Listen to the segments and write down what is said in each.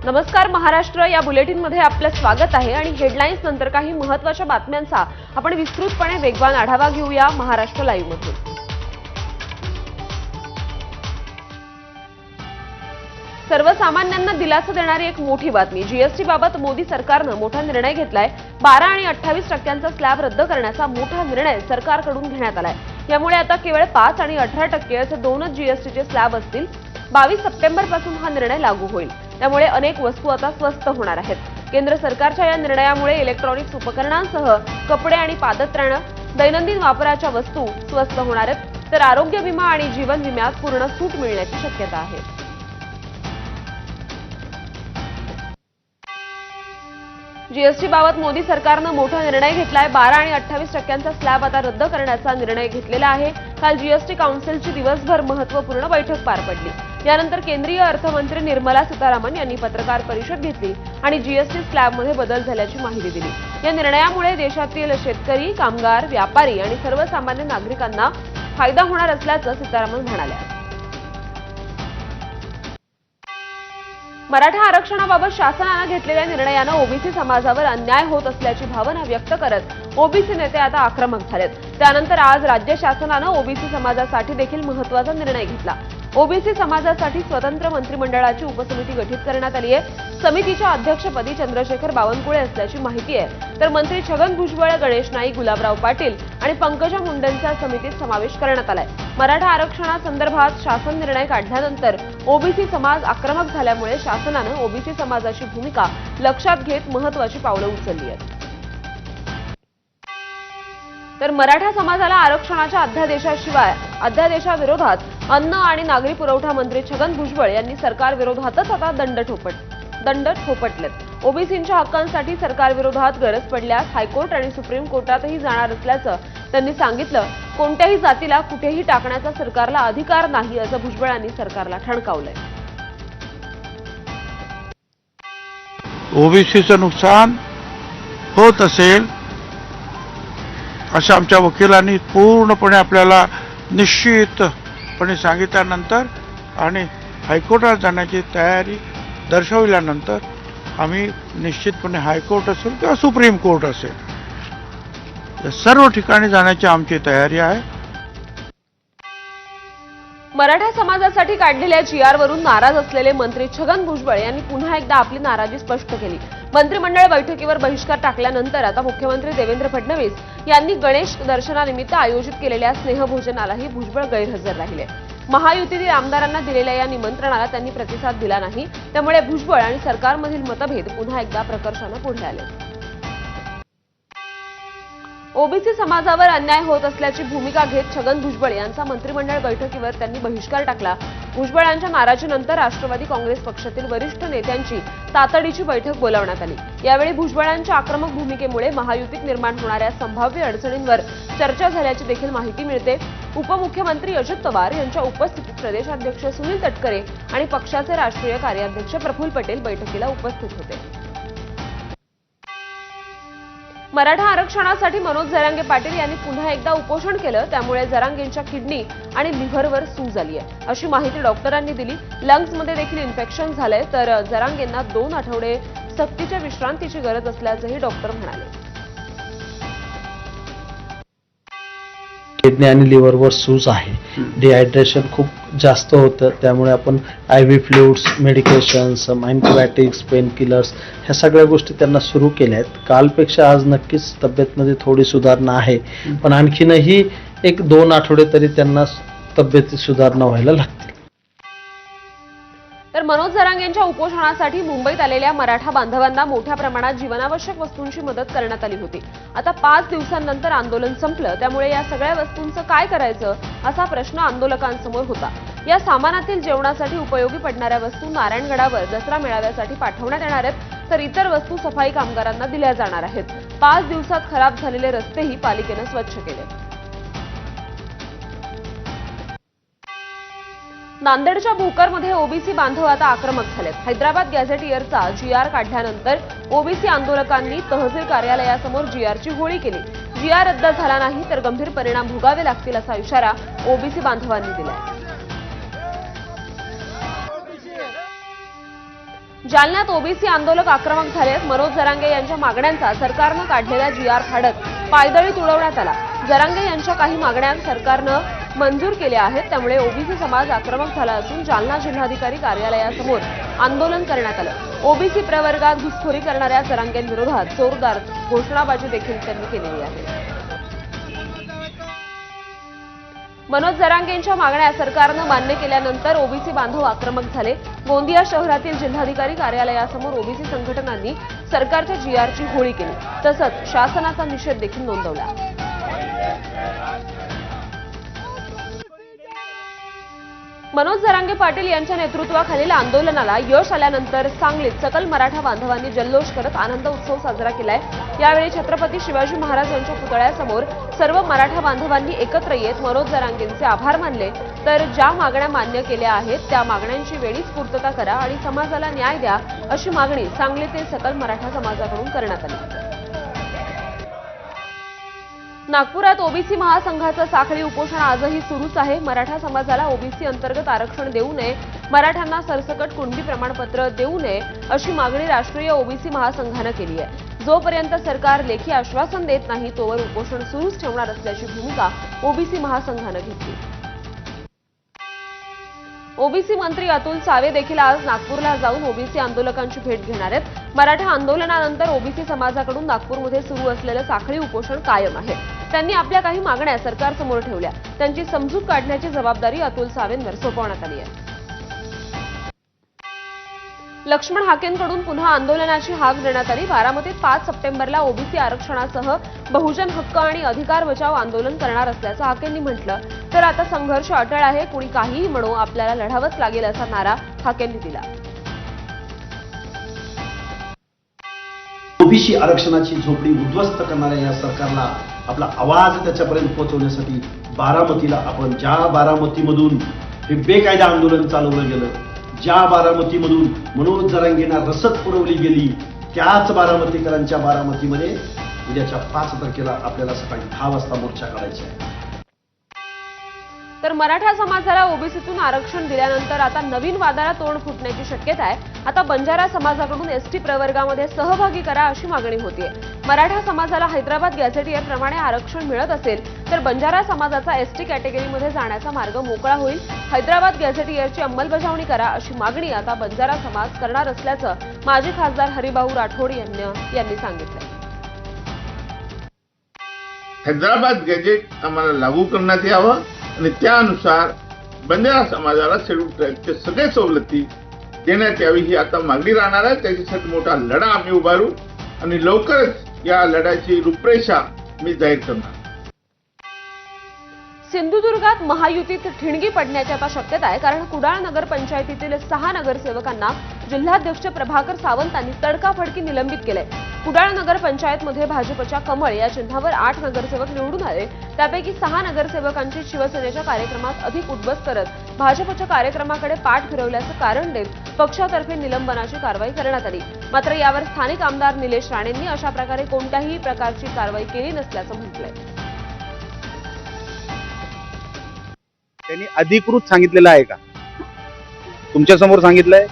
नमस्कार महाराष्ट्र, या बुलेटिनमध्ये आपलं स्वागत आहे आणि हेडलाईन्स नंतर काही महत्त्वाच्या बातम्यांचा आपण विस्तृतपणे वेगवान आढावा घेऊया महाराष्ट्र लाईव्ह मधून। सर्वसामान्यांना दिलासा देणारी एक मोठी बातमी। जीएसटी बाबत मोदी सरकारने मोठा निर्णय घेतलाय। 12 आणि 28% स्लॅब रद्द करण्याचा मोठा निर्णय सरकारकडून घेण्यात आलाय। यामुळे आता केवळ 5 आणि 18% असे दोनच जीएसटीचे स्लॅब असतील। 22 सप्टेंबर पासून हा निर्णय लागू होईल। त्यामुळे अनेक वस्तू आता स्वस्त होणार आहेत। केंद्र सरकारच्या या निर्णयामुळे इलेक्ट्रॉनिक्स उपकरणांसह कपडे आणि पादत्राणे, दैनंदिन वापराच्या वस्तू स्वस्त होणार आहेत, तर आरोग्य विमा आणि जीवन विम्यात पूर्ण सूट मिळण्याची शक्यता आहे। जीएसटी बाबत मोदी सरकारने मोठा निर्णय घेतलाय। 12 आणि 28% स्लॅब आता रद्द करण्याचा निर्णय घेतलेला आहे। काल जीएसटी काउन्सिलची दिवसभर महत्त्वपूर्ण बैठक पार पडली। यानंतर केंद्रीय अर्थमंत्री निर्मला सीतारामन यांनी पत्रकार परिषद घेतली आणि जीएसटी स्लॅबमध्ये बदल झाल्याची माहिती दिली। या निर्णयामुळे देशातील शेतकरी, कामगार, व्यापारी आणि सर्वसामान्य नागरिकांना फायदा होणार असल्याचं सीतारामन म्हणाल्या। मराठा आरक्षणाबाबत शासनाने घेतलेल्या निर्णयाने ओबीसी समाजावर अन्याय होत असल्याची भावना व्यक्त करत ओबीसी नेते आता आक्रमक झालेत। त्यानंतर आज राज्य शासनाने ओबीसी समाजासाठी देखील महत्त्वाचा निर्णय घेतला। ओबीसी समाजासाठी स्वतंत्र मंत्रिमंडळाची उपसमिती गठीत करण्यात आली आहे। समितीच्या अध्यक्षपदी चंद्रशेखर बावनकुळे असल्याची माहिती आहे, तर मंत्री छगन भुजबळ, गणेश नाईक, गुलाबराव पाटील आणि पंकजा मुंडेंचा समितीत समावेश करण्यात आलाय। मराठा आरक्षणासंदर्भात शासन निर्णय काढल्यानंतर ओबीसी समाज आक्रमक झाल्यामुळे शासनाने ओबीसी समाजाची भूमिका लक्षात घेत महत्त्वाची पावलं उचलली आहेत। तर मराठा समाजाला आरक्षणाच्या अध्यादेशाविरोधात अन्न आणि नागरी पुरवठा मंत्री छगन भुजबळ यांनी सरकार विरोधातच आता दंड ठोपटलेत। ओबीसींच्या हक्कांसाठी सरकार विरोधात गरज पडल्यास हायकोर्ट आणि सुप्रीम कोर्टातही जाणार असल्याचं त्यांनी सांगितलं। कोणत्याही जातीला कुठेही टाकण्याचा सरकारला अधिकार नाही असं भुजबळांनी सरकारला ठणकावलंय। ओबीसीचं नुकसान होत असेल असं आमच्या वकिलांनी पूर्णपणे आपल्याला निश्चितपणे सांगितल्यानंतर आणि हायकोर्टात जाण्याची तयारी दर्शवल्यानंतर आम्ही निश्चितपणे हायकोर्ट असेल किंवा सुप्रीम कोर्ट असेल या सर्व ठिकाणी जाण्याची आमची तयारी आहे। मराठा समाजासाठी काढलेल्या जीआरवरून नाराज असलेले मंत्री छगन भुजबळ यांनी पुन्हा एकदा आपली नाराजी स्पष्ट केली। मंत्रिमंडळ बैठकीवर बहिष्कार टाकल्यानंतर आता मुख्यमंत्री देवेंद्र फडणवीस यांनी गणेश दर्शनानिमित्त आयोजित केलेल्या स्नेहभोजनालाही भुजबळ गैरहजर राहिले। महायुतीतील आमदारांना दिलेल्या या निमंत्रणाला त्यांनी प्रतिसाद दिला नाही। त्यामुळे भुजबळ आणि सरकारमधील मतभेद पुन्हा एकदा प्रकर्षाने पुढे आले। ओबीसी समाजावर अन्याय होत असल्याची भूमिका घेत छगन भुजबळ यांचा मंत्रिमंडळ बैठकीवर त्यांनी बहिष्कार टाकला। भुजबळांच्या नाराजीनंतर राष्ट्रवादी काँग्रेस पक्षातील वरिष्ठ नेत्यांची तातडीची बैठक बोलावण्यात आली। यावेळी भुजबळांच्या आक्रमक भूमिकेमुळे महायुतीत निर्माण होणाऱ्या संभाव्य अडचणींवर चर्चा झाल्याची देखील माहिती मिळते। उपमुख्यमंत्री अजित पवार यांच्या उपस्थितीत प्रदेशाध्यक्ष सुनील तटकरे आणि पक्षाचे राष्ट्रीय कार्याध्यक्ष प्रफुल्ल पटेल बैठकीला उपस्थित होते। मराठा आरक्षणासाठी मनोज जरांगे पाटील यांनी पुन्हा एकदा उपोषण केलं। त्यामुळे जरांगेंच्या किडनी आणि लिव्हरवर सूज आली आहे अशी माहिती डॉक्टरांनी दिली। लंग्समध्ये देखील इन्फेक्शन झालंय, तर जरांगेंना 2 आठवडे सक्तीच्या विश्रांतीची गरज असल्याचंही डॉक्टर म्हणाले। किडनी आणि लिव्हरवर सूज आहे, डिहायड्रेशन खूप जास्त होतं। त्यामुळे आपण IV fluids, medications, antibiotics, pain killers ह्या सगळ्या गोष्टी त्यांना सुरू केल्या आहेत। कालपेक्षा आज नक्कीच तब्येतमध्ये थोडी सुधारणा आहे, पण आणखीनही 1-2 आठवडे तरी त्यांना तब्येतीत सुधारणा व्हायला लागते। तर मनोज जरांगेंच्या उपोषणासाठी मुंबईत आलेल्या मराठा बांधवांना मोठ्या प्रमाणात जीवनावश्यक वस्तूंची मदत करण्यात आली होती। आता 5 दिवसांनंतर आंदोलन संपलं, त्यामुळे या सगळ्या वस्तूंचं काय करायचं असा प्रश्न आंदोलकांसमोर होता। या सामानातील जेवणासाठी उपयोगी पडणाऱ्या वस्तू नारायणगडावर दसरा मेळाव्यासाठी पाठवण्यात येणार आहेत, तर इतर वस्तू सफाई कामगारांना दिल्या जाणार आहेत। 5 दिवसात खराब झालेले रस्तेही पालिकेने स्वच्छ केले। नांदेडच्या भोकरमध्ये ओबीसी बांधव आता आक्रमक झालेत। हैदराबाद गॅझेटियरचा जीआर काढल्यानंतर ओबीसी आंदोलकांनी तहसील कार्यालयासमोर जीआरची होळी केली। जीआर रद्द झाला नाही तर गंभीर परिणाम भोगावे लागतील असा इशारा ओबीसी बांधवांनी दिलाय। जालन्यात ओबीसी आंदोलक आक्रमक झाले. मनोज जरांगे यांच्या मागण्यांचा सरकारनं काढलेला GR फाडत पायदळी तुडवण्यात आला. जरांगे यांच्या काही मागण्या सरकारनं मंजूर केल्या आहेत. त्यामुळे ओबीसी समाज आक्रमक झाला असून जालना जिल्हाधिकारी कार्यालयासमोर आंदोलन करण्यात आलं. ओबीसी प्रवर्गात घुसखोरी करणाऱ्या जरांगेंविरोधात जोरदार घोषणाबाजी देखील त्यांनी केलेली आहे. मनोज जरांगेंच्या मागण्या सरकारनं मान्य केल्यानंतर ओबीसी बांधव आक्रमक झाले. गोंदिया शहरातील जिल्हाधिकारी कार्यालयासमोर ओबीसी संघटनांनी सरकारच्या GRची होळी केली. तसंच शासनाचा निषेध देखील नोंदवला. मनोज जरांगे पाटील यांच्या नेतृत्वाखालील आंदोलनाला यश आल्यानंतर सांगलीत सकल मराठा बांधवांनी जल्लोष करत आनंद उत्सव साजरा केलाय. यावेळी छत्रपती शिवाजी महाराज यांच्या पुतळ्यासमोर सर्व मराठा बांधवांनी एकत्र येत मनोज जरांगेंचे आभार मानले. तर ज्या मागण्या मान्य केल्या आहेत त्या मागण्यांची वेळीच पूर्तता करा आणि समाजाला न्याय द्या अशी मागणी सांगलीतील सकल मराठा समाजाकडून करण्यात आली. नागपुरात ओबीसी महासंघाचं साखळी उपोषण आजही सुरूच आहे. मराठा समाजाला ओबीसी अंतर्गत आरक्षण देऊ नये, मराठ्यांना सरसकट कुणबी प्रमाणपत्र देऊ नये अशी मागणी राष्ट्रीय ओबीसी महासंघानं केली आहे. जोपर्यंत सरकार लेखी आश्वासन देत नाही तोवर उपोषण सुरूच ठेवणार असल्याची भूमिका ओबीसी महासंघानं घेतली. ओबीसी मंत्री अतुल सावे देखील आज नागपूरला जाऊन ओबीसी आंदोलकांची भेट घेणार आहेत. मराठा आंदोलनानंतर ओबीसी समाजाकडून नागपूरमध्ये सुरू असलेलं साखळी उपोषण कायम आहे. त्यांनी आपल्या काही मागण्या सरकारसमोर ठेवल्या. त्यांची समजूत काढण्याची जबाबदारी अतुल सावेंवर सोपवण्यात आली आहे. लक्ष्मण हाकेंकडून पुन्हा आंदोलनाची हाक देण्यात आली. बारामतीत 5 सप्टेंबरला ओबीसी आरक्षणासह बहुजन हक्क आणि अधिकार बचाव आंदोलन करणार असल्याचं हाकेंनी म्हटलं. तर आता संघर्ष अटळ आहे, कुणी काहीही म्हणो आपल्याला लढावंच लागेल असा नारा हाकेंनी दिला. ओबीसी आरक्षणाची झोपडी उद्ध्वस्त करणाऱ्या या सरकारला आपला आवाज त्याच्यापर्यंत पोहोचवण्यासाठी बारामतीला आपण ज्या बारामतीमधून हे बेकायदा आंदोलन चालवलं गेलं, ज्या बारामतीमधून मनोज जरांगेंना रसद पुरवली गेली, त्याच बारामतीकरांच्या बारामतीमध्ये उद्याच्या 5 तारखेला आपल्याला सकाळी 10 वाजता मोर्चा काढायचा आहे. तर मराठा समाजाला ओबीसीतून आरक्षण दिल्यानंतर आता नवीन वादाला तोंड फुटण्याची शक्यता आहे. आता बंजारा समाजाकडून एसटी प्रवर्गामध्ये सहभागी करा अशी मागणी होतीये. मराठा समाजाला हैदराबाद गॅझेटियर प्रमाणे आरक्षण मिळत असेल तर बंजारा समाजाचा एसटी कॅटेगरीमध्ये जाण्याचा मार्ग मोकळा होईल. हैदराबाद गॅझेटियरची अंमलबजावणी करा अशी मागणी आता बंजारा समाज करणार असल्याचं माजी खासदार हरिभाऊ राठोड यांनी सांगितलं. हैदराबाद गॅजेट आम्हाला लागू करण्यात यावं आणि त्यानुसार बंजारा समाजाला शेड्यूल ट्राईबचे सगळे सवलती देण्यात यावी ही आता मागणी राहणार आहे. त्याच्यासाठी मोठा लढा आम्ही उभारू आणि लवकरच या लढ्याची रूपरेषा मी जाहीर करणार. सिंधुदुर्गात महायुतीत ठिणगी पडण्याची आता शक्यता आहे. कारण कुडाळ नगर पंचायतीतील 6 नगरसेवकांना जिल्हाध्यक्ष प्रभाकर सावंतांनी तडकाफडकी निलंबित केलंय. कुडाळ नगर पंचायतमध्ये भाजपच्या कमळ या चिन्हावर 8 नगरसेवक निवडून आले. त्यापैकी 6 नगरसेवकांची शिवसेनेच्या कार्यक्रमात अधिक उद्बस करत भाजपच्या कार्यक्रमाकडे पाठ फिरवल्याचं कारण देत पक्षातर्फे निलंबनाची कारवाई करण्यात आली. मात्र यावर स्थानिक आमदार निलेश राणेंनी अशा प्रकारे कोणत्याही प्रकारची कारवाई केली नसल्याचं म्हटलंय. त्यांनी अधिकृत सांगितलेलं आहे का? तुमच्या समोर सांगितलंय?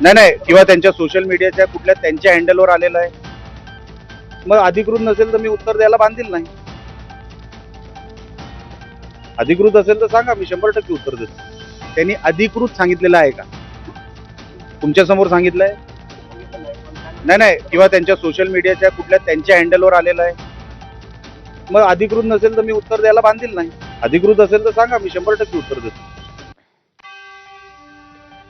नाही, किंवा त्यांच्या सोशल मीडियाच्या कुठल्या त्यांच्या हँडलवर आलेलं आहे. मग अधिकृत नसेल तर मी उत्तर द्यायला बांधील नाही. अधिकृत असेल तर सांगा, मी 100% उत्तर देतो. त्यांनी अधिकृत सांगितलेलं आहे का? तुमच्या समोर सांगितलंय? नाही, किंवा त्यांच्या सोशल मीडियाच्या कुठल्या त्यांच्या हँडलवर आलेलं आहे. मग अधिकृत नसेल तर मी उत्तर द्यायला बांधील नाही. अधिकृत असेल तर सांगा, मी 100% उत्तर देतो.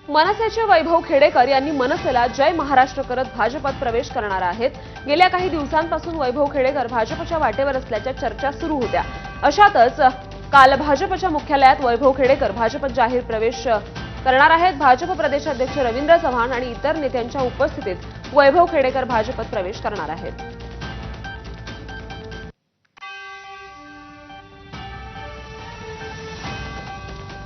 मनसेचे वैभव खेडेकर यांनी मनसेला जय महाराष्ट्र करत भाजपात प्रवेश करणार आहेत. गेल्या काही दिवसांपासून वैभव खेडेकर भाजपच्या वाटेवर असल्याच्या चर्चा सुरू होत्या. अशातच काल भाजपच्या मुख्यालयात वैभव खेडेकर भाजपत जाहीर प्रवेश करणार आहेत. भाजप प्रदेशाध्यक्ष रवींद्र चव्हाण आणि इतर नेत्यांच्या उपस्थितीत वैभव खेडेकर भाजपत प्रवेश करणार आहेत.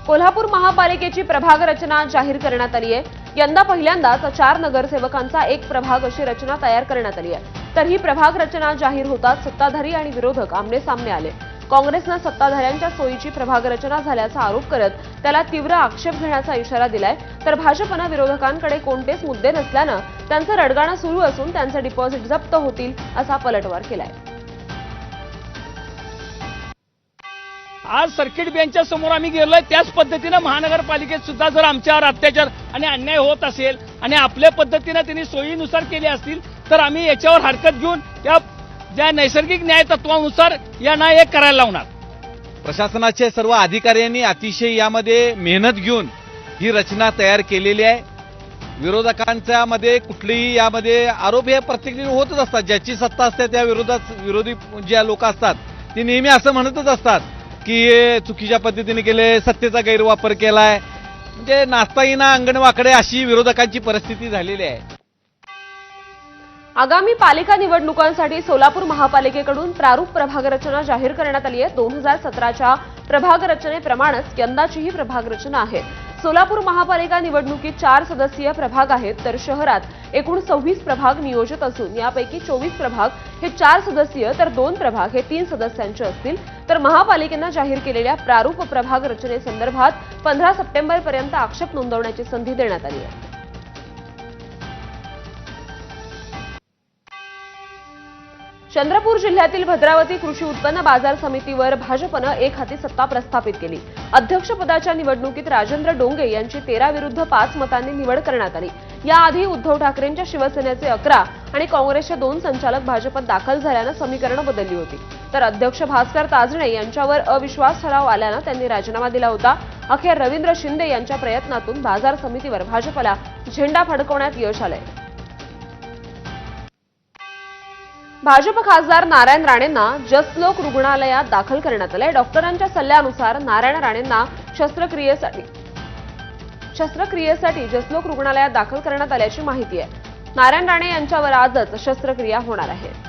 कोल्हापूर महापालिकेची प्रभाग रचना जाहीर करण्यात आली आहे. यंदा पहिल्यांदाच 4 नगरसेवकांचा एक प्रभाग अशी रचना तयार करण्यात आली आहे. तर ही प्रभाग रचना जाहीर होताच सत्ताधारी आणि विरोधक आमने सामने आले. काँग्रेसनं सत्ताधाऱ्यांच्या सोयीची प्रभाग रचना झाल्याचा आरोप करत त्याला तीव्र आक्षेप घेण्याचा इशारा दिलाय. तर भाजपनं विरोधकांकडे कोणतेच मुद्दे नसल्यानं त्यांचं रडगाणं सुरू असून त्यांचे डिपॉझिट जप्त होतील असा पलटवार केलाय. आज सर्किट बेंचच्या समोर आम्ही गेलोय. त्याच पद्धतीनं महानगरपालिकेत सुद्धा जर आमच्यावर अत्याचार आणि अन्याय होत असेल आणि आपल्या पद्धतीनं त्यांनी सोयीनुसार केले असतील तर आम्ही याच्यावर हरकत घेऊन त्या ज्या नैसर्गिक न्याय तत्वानुसार यांना एक करायला लावणार. प्रशासनाचे सर्व अधिकाऱ्यांनी अतिशय यामध्ये मेहनत घेऊन ही रचना तयार केलेली आहे. विरोधकांच्या मध्ये कुठलेही यामध्ये आरोप हे प्रत्येक होतच असतात. ज्याची सत्ता असते त्या विरोधी ज्या लोक असतात ते नेहमी असं म्हणतच असतात की हे चुकीच्या पद्धतीने केले, सत्तेचा गैरवापर केलाय, म्हणजे नाचता येईना अंगण वाकडे अशी विरोधकांची परिस्थिती झालेली आहे. आगामी पालिका निवडणुकांसाठी सोलापूर महापालिकेकडून प्रारूप प्रभाग रचना जाहीर करण्यात आली आहे. 2017च्या प्रभाग रचनेप्रमाणेच यंदाचीही प्रभाग रचना आहे. सोलापूर महापालिका निवडणुकीत 4 सदस्यीय प्रभाग आहेत, तर शहरात एकूण 26 प्रभाग नियोजित असून यापैकी 24 प्रभाग हे 4 सदस्यीय तर 2 प्रभाग हे 3 सदस्यांचे असतील. तर महापालिकेनं जाहीर केलेल्या प्रारूप प्रभाग रचनेसंदर्भात 15 सप्टेंबरपर्यंत आक्षेप नोंदवण्याची संधी देण्यात आली आहे. चंद्रपूर जिल्ह्यातील भद्रावती कृषी उत्पन्न बाजार समितीवर भाजपनं एकहाती सत्ता प्रस्थापित केली. अध्यक्षपदाच्या निवडणुकीत राजेंद्र डोंगे यांची 13 विरुद्ध 5 मतांनी निवड करण्यात आली. याआधी उद्धव ठाकरेंच्या शिवसेनेचे 11 आणि काँग्रेसचे 2 संचालक भाजपत दाखल झाल्यानं समीकरणं बदलली होती. तर अध्यक्ष भास्कर ताजणे यांच्यावर अविश्वास ठराव आल्यानं त्यांनी राजीनामा दिला होता. अखेर रवींद्र शिंदे यांच्या प्रयत्नातून बाजार समितीवर भाजपला झेंडा फडकवण्यात यश आलंय. भाजप खासदार नारायण राणेंना जसलोक रुग्णालयात दाखल करण्यात आलंय. डॉक्टरांच्या सल्ल्यानुसार नारायण राणेंना शस्त्रक्रियेसाठी जसलोक रुग्णालयात दाखल करण्यात आल्याची माहिती आहे. नारायण राणे यांच्यावर आजच शस्त्रक्रिया होणार आहे.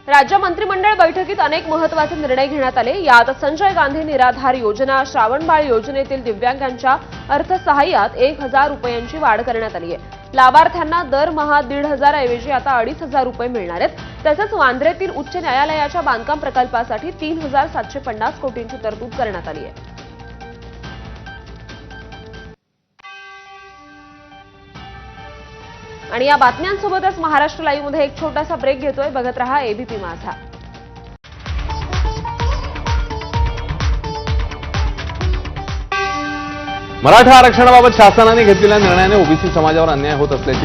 राज्य मंत्रिमंडळ बैठकीत अनेक महत्त्वाचे निर्णय घेण्यात आले. यात संजय गांधी निराधार योजना, श्रावणबाळ योजनेतील दिव्यांगांच्या अर्थसहाय्यात 1,000 रुपयांची वाढ करण्यात आली आहे. लाभार्थ्यांना दरमहा 1,500 ऐवजी आता 2,500 रुपये मिळणार आहेत. तसंच वांद्र्यातील उच्च न्यायालयाच्या बांधकाम प्रकल्पासाठी 3,750 कोटींची तरतूद करण्यात आली आहे. आणि या बातम्यांसोबतच महाराष्ट्र लाईव्ह मध्ये एक छोटासा ब्रेक घेतोय. बघत रहा एबीपी माझा. मराठा आरक्षणाबाबत शासनाने घेतलेल्या निर्णयाने ओबीसी समाजावर अन्याय होत असल्याची